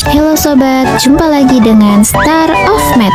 Halo sobat, jumpa lagi dengan Star of Math.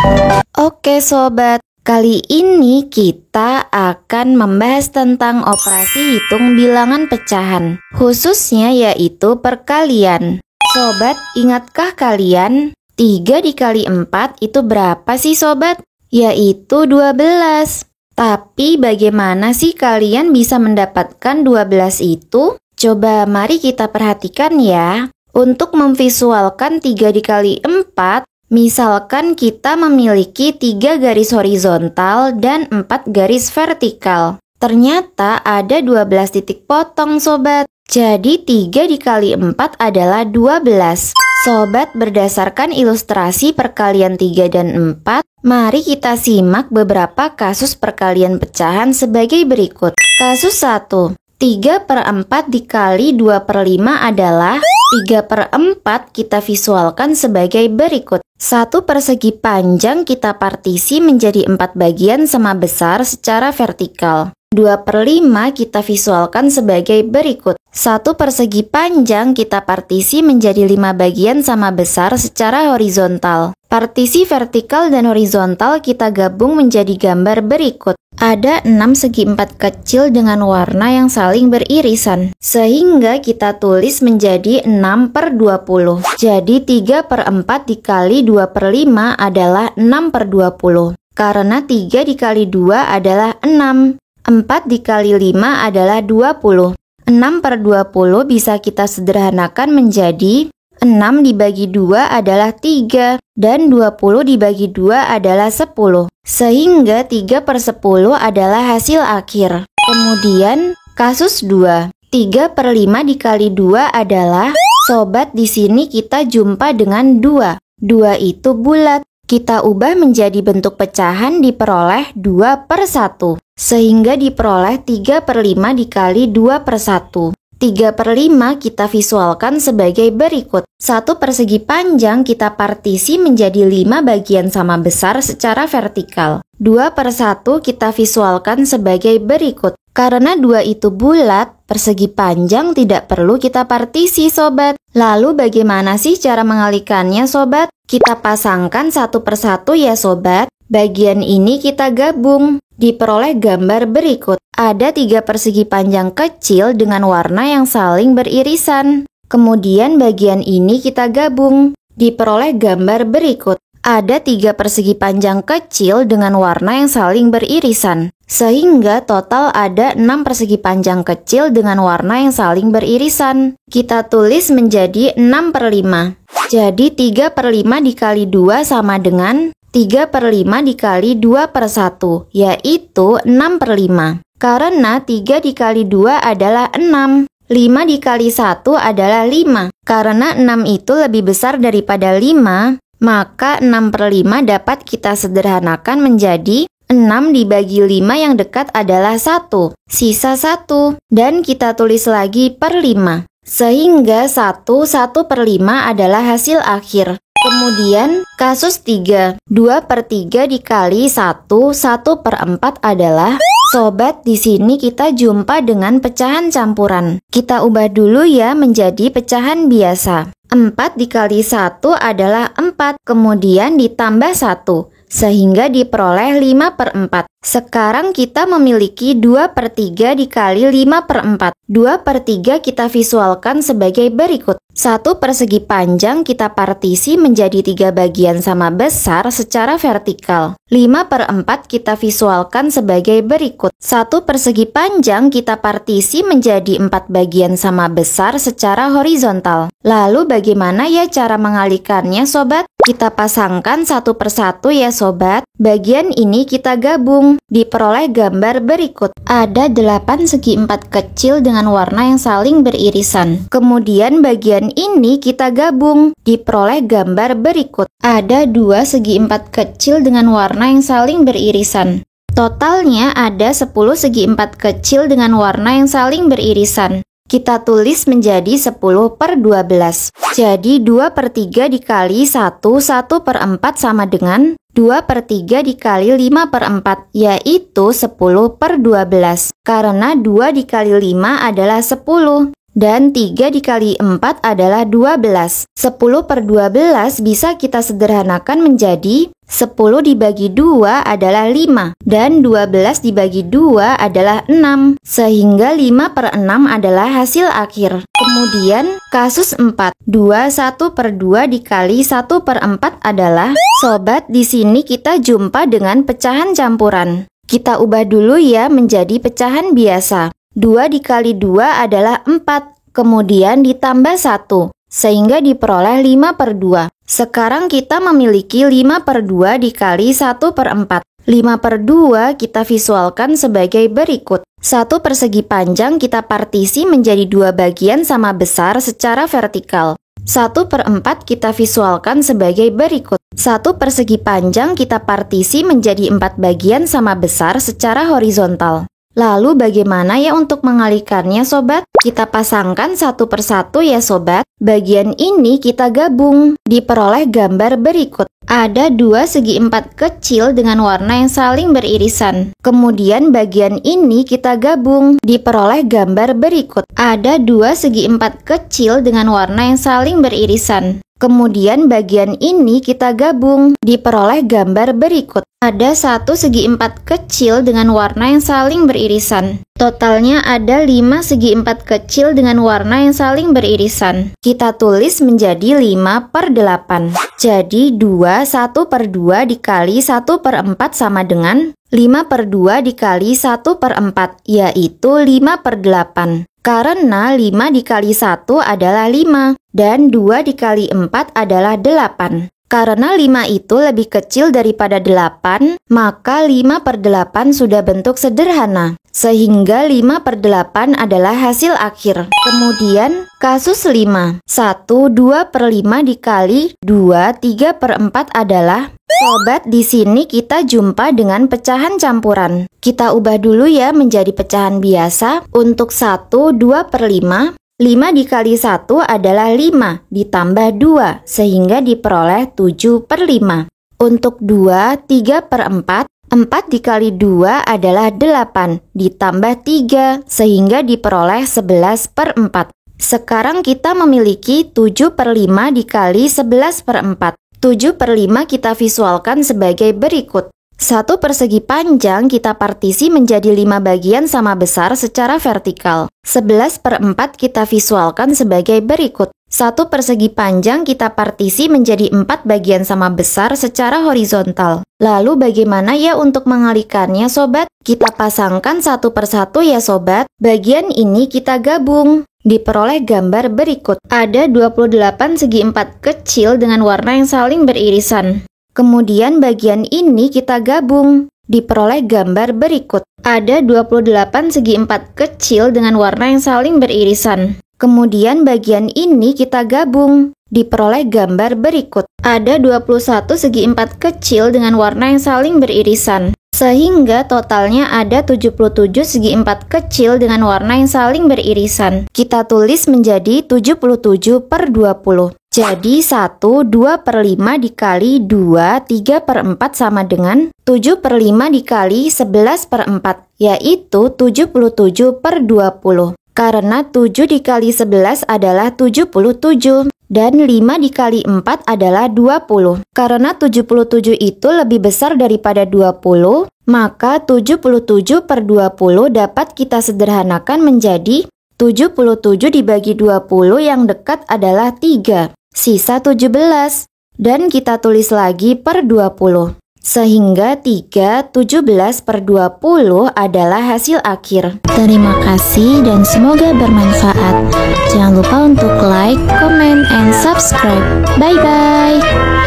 Oke sobat, kali ini kita akan membahas tentang operasi hitung bilangan pecahan, khususnya yaitu perkalian. Sobat, ingatkah kalian 3 dikali 4 itu berapa sih sobat? Yaitu 12. Tapi bagaimana sih kalian bisa mendapatkan 12 itu? Coba mari kita perhatikan ya. Untuk memvisualkan 3 dikali 4, misalkan kita memiliki 3 garis horizontal dan 4 garis vertikal. Ternyata ada 12 titik potong sobat. Jadi 3 dikali 4 adalah 12. Sobat, berdasarkan ilustrasi perkalian 3 dan 4, mari kita simak beberapa kasus perkalian pecahan sebagai berikut. Kasus 1. 3/4 dikali 2/5 adalah 3/4 kita visualkan sebagai berikut. Satu persegi panjang kita partisi menjadi 4 bagian sama besar secara vertikal. 2/5 kita visualkan sebagai berikut. Satu persegi panjang kita partisi menjadi 5 bagian sama besar secara horizontal. Partisi vertikal dan horizontal kita gabung menjadi gambar berikut. Ada 6 segi 4 kecil dengan warna yang saling beririsan, sehingga kita tulis menjadi 6/20. Jadi 3/4 dikali 2/5 adalah 6/20. Karena 3 dikali 2 adalah 6. 4 dikali 5 adalah 20. 6/20 bisa kita sederhanakan menjadi 6 dibagi 2 adalah 3, dan 20 dibagi 2 adalah 10. Sehingga 3/10 adalah hasil akhir. Kemudian kasus 2. 3/5 dikali 2 adalah, sobat, di sini kita jumpa dengan 2. 2 itu bulat. Kita ubah menjadi bentuk pecahan diperoleh 2/1. Sehingga diperoleh 3/5 dikali 2/1. 3/5 kita visualkan sebagai berikut. Satu persegi panjang kita partisi menjadi 5 bagian sama besar secara vertikal. 2/1 kita visualkan sebagai berikut. Karena 2 itu bulat, persegi panjang tidak perlu kita partisi sobat. Lalu bagaimana sih cara mengalikannya sobat? Kita pasangkan satu persatu ya sobat. Bagian ini kita gabung. Diperoleh gambar berikut. Ada 3 persegi panjang kecil dengan warna yang saling beririsan. Kemudian bagian ini kita gabung. Diperoleh gambar berikut. Ada 3 persegi panjang kecil dengan warna yang saling beririsan. Sehingga total ada 6 persegi panjang kecil dengan warna yang saling beririsan. Kita tulis menjadi 6/5. Jadi 3/5 dikali 2 sama dengan 3/5 dikali 2/1, yaitu 6/5. Karena 3 dikali 2 adalah 6. 5 dikali 1 adalah 5. Karena 6 itu lebih besar daripada 5, maka 6/5 dapat kita sederhanakan menjadi 6 dibagi 5 yang dekat adalah 1. Sisa 1. Dan kita tulis lagi per 5. Sehingga 1/5 adalah hasil akhir. Kemudian kasus 3. 2/3 dikali 1/4 adalah, sobat, di sini kita jumpa dengan pecahan campuran. Kita ubah dulu ya menjadi pecahan biasa. 4 dikali 1 adalah 4, kemudian ditambah 1, sehingga diperoleh 5/4. Sekarang kita memiliki 2/3 dikali 5/4. 2/3 kita visualkan sebagai berikut. Satu persegi panjang kita partisi menjadi 3 bagian sama besar secara vertikal. 5/4 kita visualkan sebagai berikut. Satu persegi panjang kita partisi menjadi 4 bagian sama besar secara horizontal. Lalu bagaimana ya cara mengalikannya sobat? Kita pasangkan satu persatu ya sobat. Bagian ini kita gabung. Diperoleh gambar berikut. Ada 8 segi 4 kecil dengan warna yang saling beririsan. Kemudian bagian ini kita gabung. Diperoleh gambar berikut. Ada 2 segi 4 kecil dengan warna yang saling beririsan. Totalnya ada 10 segi 4 kecil dengan warna yang saling beririsan. Kita tulis menjadi 10/12. Jadi 2/3 dikali 1/4 sama dengan 2/3 dikali 5/4, yaitu 10/12. Karena 2 dikali 5 adalah 10. Dan 3 dikali 4 adalah 12. 10 per 12 bisa kita sederhanakan menjadi 10 dibagi 2 adalah 5. Dan 12 dibagi 2 adalah 6. Sehingga 5 per 6 adalah hasil akhir. Kemudian kasus 4. 21 per 2 dikali 1 per 4 adalah, sobat, di sini kita jumpa dengan pecahan campuran. Kita ubah dulu ya menjadi pecahan biasa. 2 dikali 2 adalah 4, kemudian ditambah 1, sehingga diperoleh 5 per 2. Sekarang kita memiliki 5 per 2 dikali 1 per 4. 5 per 2 kita visualkan sebagai berikut. 1 persegi panjang kita partisi menjadi 2 bagian sama besar secara vertikal. 1 per 4 kita visualkan sebagai berikut. 1 persegi panjang kita partisi menjadi 4 bagian sama besar secara horizontal. Lalu bagaimana ya untuk mengalikannya, sobat? Kita pasangkan satu persatu ya, sobat. Bagian ini kita gabung. Diperoleh gambar berikut. Ada 2 segi 4 kecil dengan warna yang saling beririsan. Kemudian bagian ini kita gabung. Diperoleh gambar berikut. Ada 2 segi 4 kecil dengan warna yang saling beririsan. Kemudian bagian ini kita gabung. Diperoleh gambar berikut. Ada 1 segi 4 kecil dengan warna yang saling beririsan. Totalnya ada 5 segi 4 kecil dengan warna yang saling beririsan. Kita tulis menjadi 5 per 8. Jadi 1 per 2 dikali 1 per 4 sama dengan 5 per 2 dikali 1 per 4, yaitu 5 per 8. Karena 5 dikali 1 adalah 5, dan 2 dikali 4 adalah 8. Karena 5 itu lebih kecil daripada 8, maka 5 per 8 sudah bentuk sederhana. Sehingga 5 per 8 adalah hasil akhir. Kemudian kasus 5. 1, 2 per 5 dikali 2, 3 per 4 adalah, sobat, di sini kita jumpa dengan pecahan campuran. Kita ubah dulu ya menjadi pecahan biasa. Untuk 1, 2 per 5. 5 dikali 1 adalah 5 ditambah 2, sehingga diperoleh 7 per 5. Untuk 2, 3 per 4, 4 dikali 2 adalah 8 ditambah 3, sehingga diperoleh 11 per 4. Sekarang kita memiliki 7 per 5 dikali 11 per 4. 7 per 5 kita visualkan sebagai berikut. 1 persegi panjang kita partisi menjadi 5 bagian sama besar secara vertikal. 11 per 4 kita visualkan sebagai berikut. 1 persegi panjang kita partisi menjadi 4 bagian sama besar secara horizontal. Lalu bagaimana ya untuk mengalikannya, sobat? Kita pasangkan satu persatu ya, sobat. Bagian ini kita gabung. Diperoleh gambar berikut. Ada 28 segi 4 kecil dengan warna yang saling beririsan. Kemudian bagian ini kita gabung. Diperoleh gambar berikut. Ada 28 segi 4 kecil dengan warna yang saling beririsan. Kemudian bagian ini kita gabung. Diperoleh gambar berikut. Ada 21 segi 4 kecil dengan warna yang saling beririsan. Sehingga totalnya ada 77 segi 4 kecil dengan warna yang saling beririsan. Kita tulis menjadi 77 per 20. Jadi 1, 2 per 5 dikali 2, 3 per 4 sama dengan 7 per 5 dikali 11 per 4, yaitu 77 per 20. Karena 7 dikali 11 adalah 77. Dan 5 dikali 4 adalah 20. Karena 77 itu lebih besar daripada 20, maka 77 per 20 dapat kita sederhanakan menjadi 77 dibagi 20 yang dekat adalah 3. Sisa 17. Dan kita tulis lagi per 20. Sehingga 3, 17 per 20 adalah hasil akhir. Terima kasih dan semoga bermanfaat. Jangan lupa untuk like, comment, and subscribe. Bye-bye.